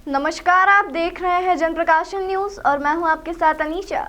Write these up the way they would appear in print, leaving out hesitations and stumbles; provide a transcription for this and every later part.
नमस्कार, आप देख रहे हैं जनप्रकाशन न्यूज और मैं हूं आपके साथ अनीशा।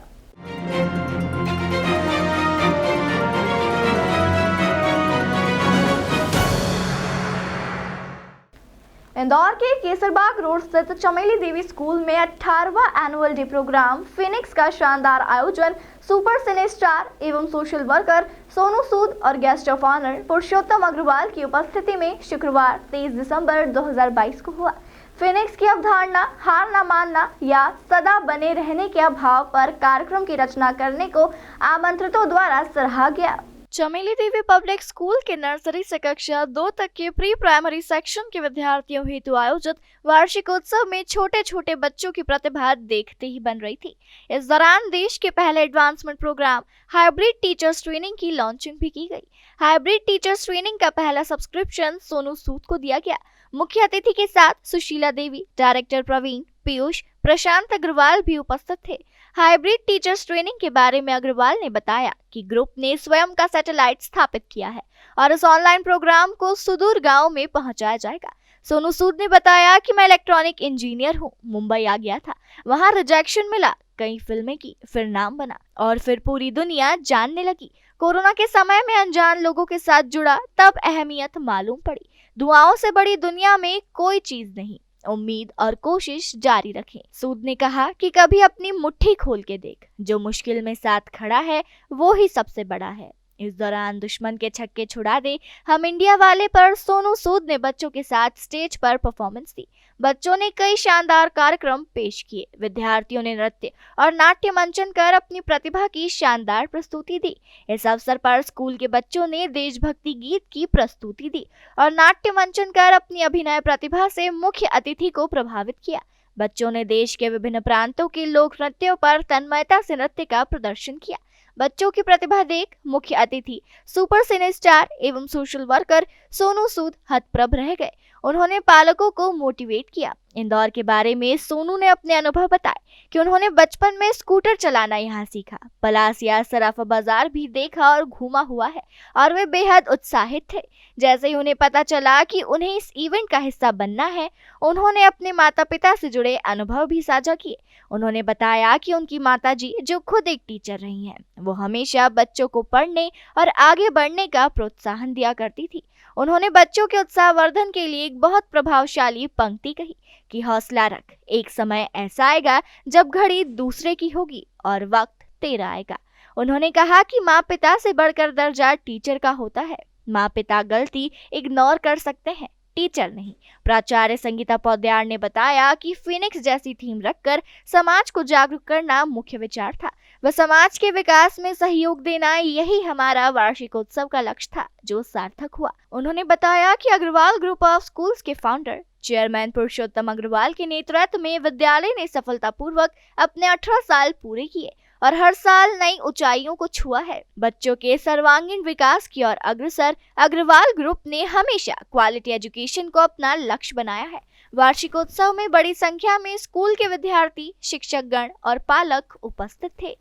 इंदौर के केसरबाग रोड स्थित चमेली देवी स्कूल में 18वां एनुअल डे प्रोग्राम फिनिक्स का शानदार आयोजन सुपर सिने स्टार एवं सोशल वर्कर सोनू सूद और गेस्ट ऑफ ऑनर पुरुषोत्तम अग्रवाल की उपस्थिति में शुक्रवार 23 दिसंबर 2022 को हुआ। फिनिक्स की अवधारणा हार न मानना या सदा बने रहने के भाव पर कार्यक्रम की रचना करने को आमंत्रितों द्वारा सराहा गया। चमेली देवी पब्लिक स्कूल के नर्सरी से कक्षा 2 तक के प्री प्राइमरी सेक्शन के विद्यार्थियों हेतु आयोजित वार्षिकोत्सव में छोटे छोटे बच्चों की प्रतिभा देखते ही बन रही थी। इस दौरान देश के पहले advancement program hybrid teachers training की लॉन्चिंग भी की गई। हाइब्रिड टीचर्स ट्रेनिंग का पहला सब्सक्रिप्शन सोनू सूद को दिया गया। मुख्य अतिथि के साथ सुशीला देवी, डायरेक्टर प्रवीण, पीयूष, प्रशांत अग्रवाल भी उपस्थित थे। हाइब्रिड टीचर्स ट्रेनिंग के बारे में अग्रवाल ने बताया कि ग्रुप ने स्वयं का सैटेलाइट स्थापित किया है और इस ऑनलाइन प्रोग्राम को सुदूर गांव में पहुंचाया जाएगा। सोनू सूद ने बताया कि मैं इलेक्ट्रॉनिक इंजीनियर हूं, मुंबई आ गया था, वहां रिजेक्शन मिला, कई फिल्में की, फिर नाम बना और फिर पूरी दुनिया जानने लगी। कोरोना के समय में अनजान लोगों के साथ जुड़ा, तब अहमियत मालूम पड़ी। दुआओं से बड़ी दुनिया में कोई चीज नहीं, उम्मीद और कोशिश जारी रखें। सूद ने कहा कि कभी अपनी मुट्ठी खोल के देख, जो मुश्किल में साथ खड़ा है वो ही सबसे बड़ा है। इस दौरान दुश्मन के छक्के छुड़ा दे हम इंडिया वाले पर सोनू सूद ने बच्चों के साथ स्टेज पर परफॉर्मेंस दी। बच्चों ने कई शानदार कार्यक्रम पेश किए। विद्यार्थियों ने नृत्य और नाट्य मंचन कर अपनी प्रतिभा की शानदार प्रस्तुति दी। इस अवसर पर स्कूल के बच्चों ने देशभक्ति गीत की प्रस्तुति दी और नाट्य मंचन कर अपनी अभिनय प्रतिभा से मुख्य अतिथि को प्रभावित किया। बच्चों ने देश के विभिन्न प्रांतों के लोक नृत्यों पर तन्मयता से नृत्य का प्रदर्शन किया। बच्चों की प्रतिभा देख मुख्य अतिथि सुपर सिने स्टार एवं सोशल वर्कर सोनू सूद हतप्रभ रह गए। उन्होंने पालकों को मोटिवेट किया। इंदौर के बारे में सोनू ने अपने अनुभव बताए कि उन्होंने बचपन में स्कूटर चलाना यहाँ सीखा, पलास या सराफा बाजार भी देखा और घूमा हुआ है और वे बेहद उत्साहित थे। जैसे ही उन्हें पता चला कि उन्हें इस इवेंट का हिस्सा बनना है, उन्होंने अपने माता पिता से जुड़े अनुभव भी साझा किए। उन्होंने बताया कि उनकी माताजी, जो खुद एक टीचर रही हैं, वो हमेशा बच्चों को पढ़ने और आगे बढ़ने का प्रोत्साहन दिया करती थी। उन्होंने बच्चों के उत्साहवर्धन के लिए एक बहुत प्रभावशाली पंक्ति कही कि हौसला रख, एक समय ऐसा आएगा जब घड़ी दूसरे की होगी और वक्त तेरा आएगा। उन्होंने कहा कि माँ पिता से बढ़कर दर्जा टीचर का होता है। माँ पिता गलती इग्नोर कर सकते हैं, टीचर नहीं। प्राचार्य संगीता पौद्यार ने बताया कि फिनिक्स जैसी थीम रखकर समाज को जागरूक करना मुख्य विचार था। वह समाज के विकास में सहयोग देना, यही हमारा वार्षिकोत्सव का लक्ष्य था, जो सार्थक हुआ। उन्होंने बताया कि अग्रवाल ग्रुप ऑफ स्कूल्स के फाउंडर चेयरमैन पुरुषोत्तम अग्रवाल के नेतृत्व में विद्यालय ने सफलतापूर्वक अपने 18 साल पूरे किए और हर साल नई ऊंचाइयों को छुआ है। बच्चों के सर्वांगीण विकास की ओर अग्रसर अग्रवाल ग्रुप ने हमेशा क्वालिटी एजुकेशन को अपना लक्ष्य बनाया है। वार्षिकोत्सव में बड़ी संख्या में स्कूल के विद्यार्थी, शिक्षकगण और पालक उपस्थित थे।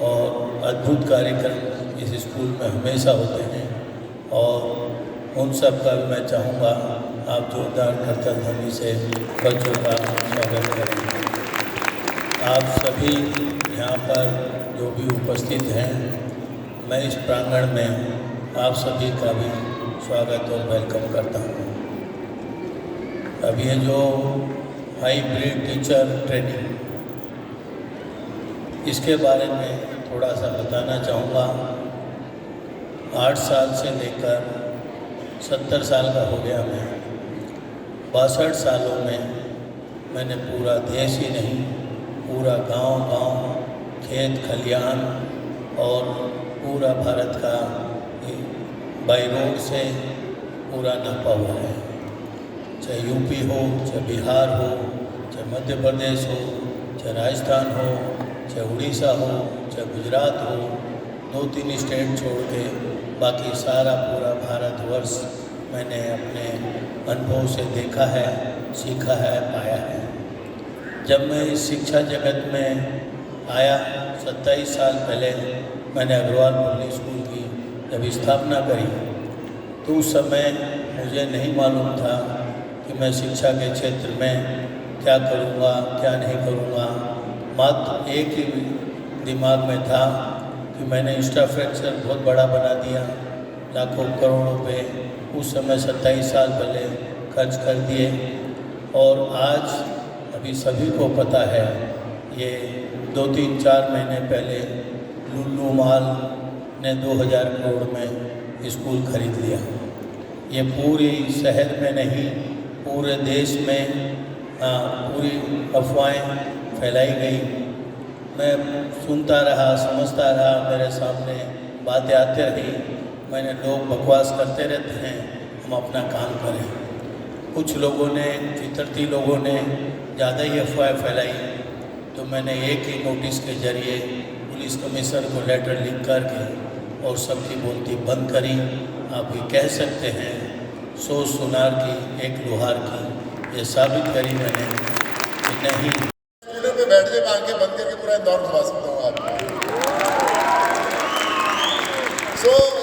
और अद्भुत कार्यक्रम इस स्कूल में हमेशा होते हैं और उन सब का भी मैं चाहूँगा आप जोरदार करतल ध्वनि से बच्चों का स्वागत करें। आप सभी यहाँ पर जो भी उपस्थित हैं, मैं इस प्रांगण में आप सभी का भी स्वागत और वेलकम करता हूँ। अब ये जो हाइब्रिड टीचर ट्रेनिंग, इसके बारे में थोड़ा सा बताना चाहूँगा। 8 साल से लेकर 70 साल का हो गया मैं। 62 सालों में मैंने पूरा देश ही नहीं, पूरा गांव-गांव, खेत खलियान और पूरा भारत का बाई रोड से पूरा नापा हुआ है। चाहे यूपी हो, चाहे बिहार हो, चाहे चाहे मध्य प्रदेश हो, चाहे राजस्थान हो, चाहे उड़ीसा हो, चाहे गुजरात हो, 2-3 स्टेट छोड़ के बाकी सारा पूरा भारतवर्ष मैंने अपने अनुभव से देखा है, सीखा है, पाया है। जब मैं इस शिक्षा जगत में आया 27 साल पहले मैंने अग्रवाल पब्लिक स्कूल की जब स्थापना करी, तो उस समय मुझे नहीं मालूम था कि मैं शिक्षा के क्षेत्र में क्या करूँगा, क्या नहीं करूँगा। मात्र एक ही दिमाग में था कि मैंने इंफ्रास्ट्रक्चर बहुत बड़ा बना दिया, लाखों करोड़ों रुपए उस समय 27 साल पहले खर्च कर दिए। और आज अभी सभी को पता है, ये 2-3-4 महीने पहले लुल्लू मॉल ने 2000 करोड़ में स्कूल खरीद लिया। ये पूरी शहर में नहीं, पूरे देश में पूरी अफवाहें फैलाई गई। मैं सुनता रहा, समझता रहा, मेरे सामने बातें आती रही। मैंने लोग बकवास करते रहते हैं, हम अपना काम करें। कुछ लोगों ने, फितरती लोगों ने ज़्यादा ही अफवाहें फैलाई, तो मैंने एक ही नोटिस के जरिए पुलिस कमिश्नर को लेटर लिख करके और सबकी बोलती बंद करी। आप ये कह सकते हैं 100 सुनार की एक लोहार की, ये साबित करी मैंने कि नहीं। स्कूटर पे बैठ जाए, मैं आंखें बंद करके पूरा इंदौर घुमा सकता हूँ आपको।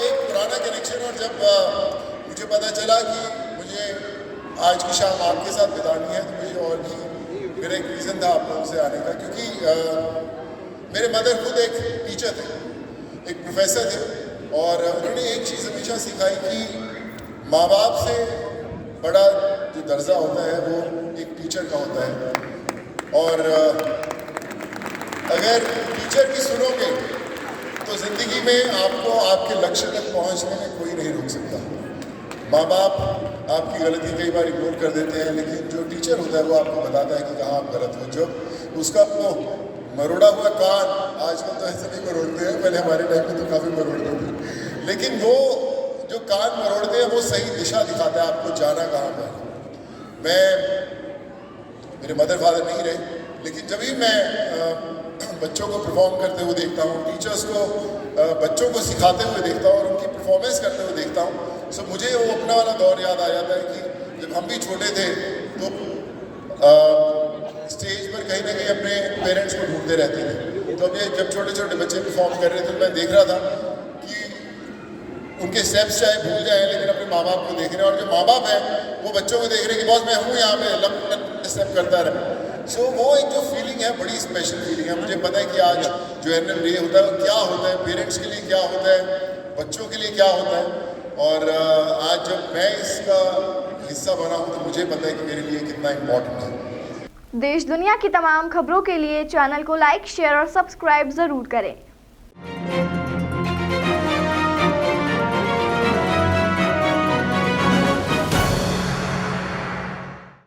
एक पुराना कनेक्शन। और जब मुझे पता चला कि मुझे आज की शाम आपके साथ बितानी है, तो मुझे और भी मेरा एक रीज़न था आप लोगों से आने का, क्योंकि मेरे मदर खुद एक टीचर थे, एक प्रोफेसर थे, और उन्होंने एक चीज़ हमेशा सिखाई कि माँ बाप से बड़ा जो दर्जा होता है वो एक टीचर का होता है। और अगर टीचर की सुनोगे तो ज़िंदगी में आपको आपके लक्ष्य तक पहुंचने में कोई नहीं रोक सकता। माँ बाप आपकी गलती कई बार इग्नोर कर देते हैं, लेकिन जो टीचर होता है वो आपको बताता है कि कहाँ आप गलत हो। जब उसका वो मरोड़ा हुआ कान, आजकल तो ऐसे नहीं मरोड़ते हैं, पहले हमारे टाइम में तो काफ़ी मरोड़ते थे, लेकिन वो जो कान मरोड़ते हैं वो सही दिशा दिखाता है आपको जाना कहाँ पर। मेरे मदर फादर नहीं रहे, लेकिन जब भी मैं बच्चों को परफॉर्म करते हुए देखता हूँ, टीचर्स को बच्चों को सिखाते हुए देखता हूँ और उनकी परफॉर्मेंस करते हुए देखता हूँ, सो मुझे वो अपना वाला दौर याद आ जाता है कि जब हम भी छोटे थे तो स्टेज पर कहीं ना कहीं अपने पेरेंट्स को ढूंढते रहते थे। तो अभी जब छोटे छोटे बच्चे परफॉर्म कर रहे थे, मैं देख रहा था कि उनके स्टेप्स चाहे भूल जाए, लेकिन अपने माँ बाप को देख रहे हैं, और जो माँ बाप है वो बच्चों को देख रहे हैं कि बॉस मैं हूँ यहाँ पे, लंबा स्टेप करता रहे। सो वो एक जो फीलिंग है, बड़ी स्पेशल फीलिंग है। मुझे पता है कि आज जो एनुअल डे होता है वो क्या होता है, पेरेंट्स के लिए क्या होता है, बच्चों के लिए क्या होता है। और आज जब मैं इसका हिस्सा बना हूँ तो मुझे पता है कि मेरे लिए कितना इम्पोर्टेंट है। देश दुनिया की तमाम खबरों के लिए चैनल को लाइक, शेयर और सब्सक्राइब जरूर करें।